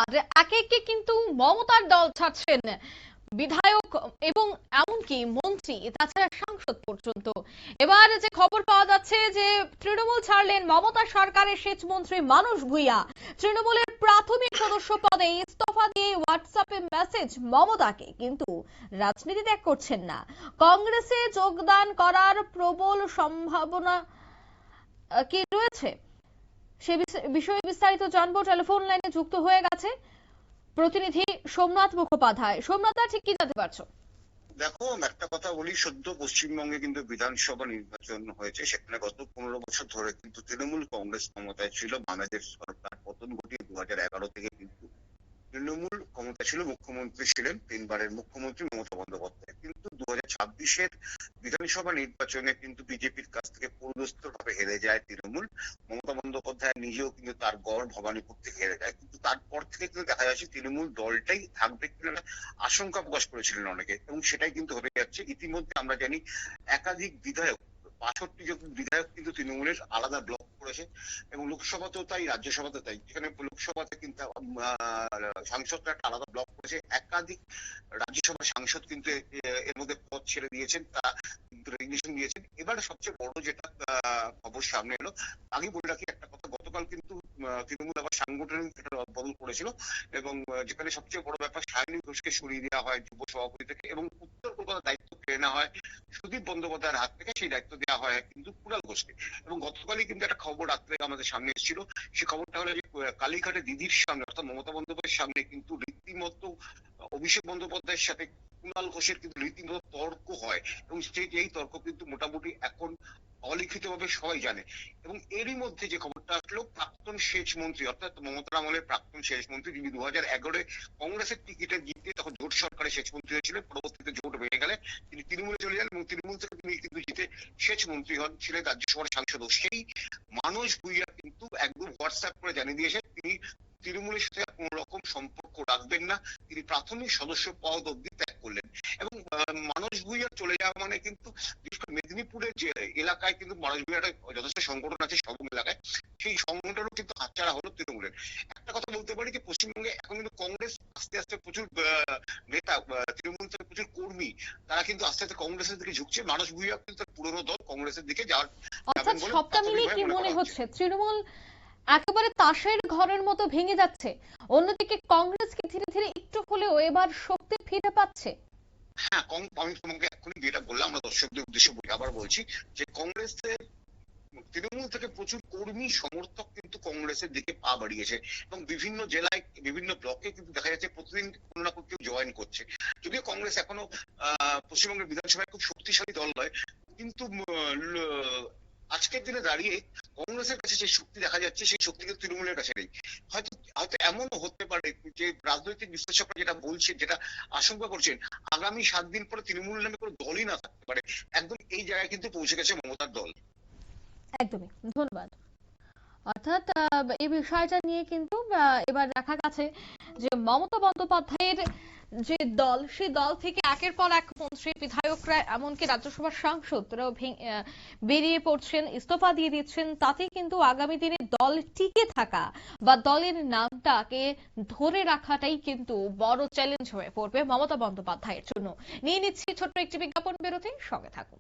একে একে কিন্তু মমতার দল ছাড়ছেন বিধায়ক এবং এমনকি মন্ত্রী, তাছাড়া সাংসদ পর্যন্ত। এবার যে খবর পাওয়া যাচ্ছে যে তৃণমূল ছাড়লেন মমতা সরকারের সেচ মন্ত্রী মানস ভুঁইয়া। তৃণমূলের প্রাথমিক সদস্য পদে ইস্তফা দিয়ে হোয়াটসঅ্যাপে মেসেজ মমতাকে, কিন্তু রাজনীতি ত্যাগ করছেন না। কংগ্রেসে যোগদান করার প্রবল সম্ভাবনা কি রয়েছে, সে বিষয়ে বিস্তারিত জানবো। টেলিফোন লাইনে যুক্ত হয়ে গেছে প্রতিনিধি সোমনাথ মুখোপাধ্যায়। সোমনাথ, ঠিক কি জানতে পারছো? দেখো, একটা কথা বলি, সদ্য পশ্চিমবঙ্গে কিন্তু বিধানসভা নির্বাচন হয়েছে। সেখানে গত 15 বছর ধরে কিন্তু তৃণমূল কংগ্রেস ক্ষমতায় ছিল। বামেদের সরকার পতন ঘটিয়ে 2011 থেকে কিন্তু তৃণমূল ক্ষমতা ছিল। মুখ্যমন্ত্রী ছিলেন 3বারের মুখ্যমন্ত্রী মমতা বন্দ্যোপাধ্যায়। কিন্তু 2026-এর বিধানসভা নির্বাচনে কিন্তু বিজেপির কাছ থেকে পুরোদস্তুর ভাবে হেরে যায় তৃণমূল। মমতা বন্দ্যোপাধ্যায় নিজেও কিন্তু তার গড় ভবানীপুর থেকে হেরে যায়। কিন্তু তারপর থেকে কিন্তু দেখা যাচ্ছে তৃণমূল দলটাই থাকবে কিনা আশঙ্কা প্রকাশ করেছিলেন অনেকে, এবং সেটাই কিন্তু হতে যাচ্ছে। ইতিমধ্যে আমরা জানি একাধিক বিধায়ক, 62 জন বিধায়ক কিন্তু তৃণমূলের আলাদা ব্লক করেছে, এবং লোকসভাতেও তাই, রাজ্যসভাতেও তাই। যেখানে লোকসভাতে কিন্তু সাংসদরা একটা আলাদা ব্লক করেছে, একাধিক রাজ্যসভার সাংসদ কিন্তু এর মধ্যে পদ ছেড়ে দিয়েছেন, তা রেজিগনেশন দিয়েছেন। এবার সবচেয়ে বড় যেটা খবর সামনে এলো, আগে বলে রাখি একটা কথা, গতকাল কিন্তু তৃণমূল আবার সাংগঠনিক একটা বদল করেছিল, এবং যেখানে সবচেয়ে বড় ব্যাপার, সায়নী ঘোষকে সরিয়ে দেওয়া হয় যুব সভাপতি থেকে, এবং উত্তর কলকাতার দায়িত্ব কেড়ে নেওয়া হয় সুদীপ বন্দ্যোপাধ্যায়ের হাত থেকে। সেই দায়িত্ব দেওয়া হয় কিন্তু কুণাল ঘোষকে। এবং গতকালই কিন্তু একটা খবর রাত্রে আমাদের সামনে এসেছিল। সেই খবরটা হলো যে কালীঘাটে দিদির সামনে, অর্থাৎ মমতা বন্দ্যোপাধ্যায়ের সামনে কিন্তু রীতিমতো অভিষেক বন্দ্যোপাধ্যায়ের সাথে কুণাল ঘোষের কিন্তু রীতিমতো তর্ক হয়, এবং এই তর্ক কিন্তু মোটামুটি এখন অলিখিতভাবে সবাই জানে। এবং এরই মধ্যে যে খবরটা আসলো, প্রাক্তন সেচ মন্ত্রী, অর্থাৎ মমতার আমলের প্রাক্তন সেচ মন্ত্রী, যিনি 2011-এ কংগ্রেসের টিকিটে জিতে তখন জোট সরকারের সেচ মন্ত্রী হয়েছিলেন, পরবর্তীতে জোট ভেঙে গেলে তিনি তৃণমূলে চলে যান, এবং তৃণমূল থেকে তিনি কিন্তু জিতে সেচ মন্ত্রী হন, ছিলেন রাজ্যসভার সাংসদ। সেই মানস ভুঁইয়া কিন্তু একদম হোয়াটসঅ্যাপ করে জানিয়ে দিয়েছেন তিনি তৃণমূলের সাথে কোন রকম সম্পর্ক রাখবেন না। তিনি প্রাথমিক সদস্য পদ অব্দি ত্যাগ করলেন। এবং মানস ভুঁইয়া চলে যাওয়া মানে কিন্তু, বিশেষ করে মেদিনীপুরের যে এলাকায় কিন্তু মানস ভুঁইয়ার যথেষ্ট সংগঠন আছে সব এলাকায়, সেই সংগঠনও কিন্তু হাতছাড়া হলো তৃণমূলের। একটা কথা বলতে পারি যে পশ্চিমবঙ্গে এখন কিন্তু কংগ্রেস আস্তে আস্তে প্রচুর নেতা, তৃণমূল থেকে প্রচুর কর্মী, তারা কিন্তু আস্তে আস্তে কংগ্রেসের দিকে ঝুঁকছে। মানস ভুঁইয়া কিন্তু তার পুরনো দল কংগ্রেসের দিকে যাওয়ার, অর্থাৎ সবটা মিলিয়ে কি মনে হচ্ছে তৃণমূল একেবারে তাসের ঘরের মতো ভেঙে যাচ্ছে, অন্যদিকে কংগ্রেস কি ধীরে ধীরে একটু হলেও এবার শক্তি ফিরে পাচ্ছে? হ্যাঁ, আমি তোমাকে এখনই যেটা বললাম, আমরা দর্শকদের উদ্দেশ্যে আবার বলছি যে কংগ্রেসের তৃণমূল থেকে প্রচুর কর্মী সমর্থক কিন্তু কংগ্রেসের দিকে পা বাড়িয়েছে, এবং বিভিন্ন জেলায় বিভিন্ন ব্লকে কিন্তু দেখা যাচ্ছে প্রতিদিন কোনো না কেউ জয়েন করছে। যদিও কংগ্রেস এখনো পশ্চিমবঙ্গের বিধানসভায় খুব শক্তিশালী দল নয়, কিন্তু আজকের দিনে দাঁড়িয়ে কংগ্রেসের কাছে যে শক্তি দেখা যাচ্ছে, সেই শক্তি কিন্তু তৃণমূলের কাছে নেই। হয়তো হয়তো এমনও হতে পারে যে রাজনৈতিক বিশ্লেষকরা যেটা বলছেন, যেটা আশঙ্কা করছেন, আগামী 7 দিন পরে তৃণমূল নামে কোনো দলই না থাকতে পারে। একদম এই জায়গায় কিন্তু পৌঁছে গেছে মমতার দল। একদমই, ধন্যবাদ। অর্থাৎ এই বিষয়টা নিয়ে কিন্তু এবার দেখা গেছে যে মমতা বন্দ্যোপাধ্যায়ের যে দল, সেই দল থেকে একের পর এক মন্ত্রী, বিধায়করা, এমনকি রাজ্যসভার সাংসদরাও বেরিয়ে পড়ছেন, ইস্তফা দিয়ে দিচ্ছেন। তাতে কিন্তু আগামী দিনে দল টিকে থাকা বা দলের নামটাকে ধরে রাখাটাই কিন্তু বড় চ্যালেঞ্জ হয়ে পড়বে মমতা বন্দ্যোপাধ্যায়ের জন্য। নিয়ে নিচ্ছি ছোট্ট একটি বিজ্ঞাপন বিরতি, সঙ্গে থাকুন।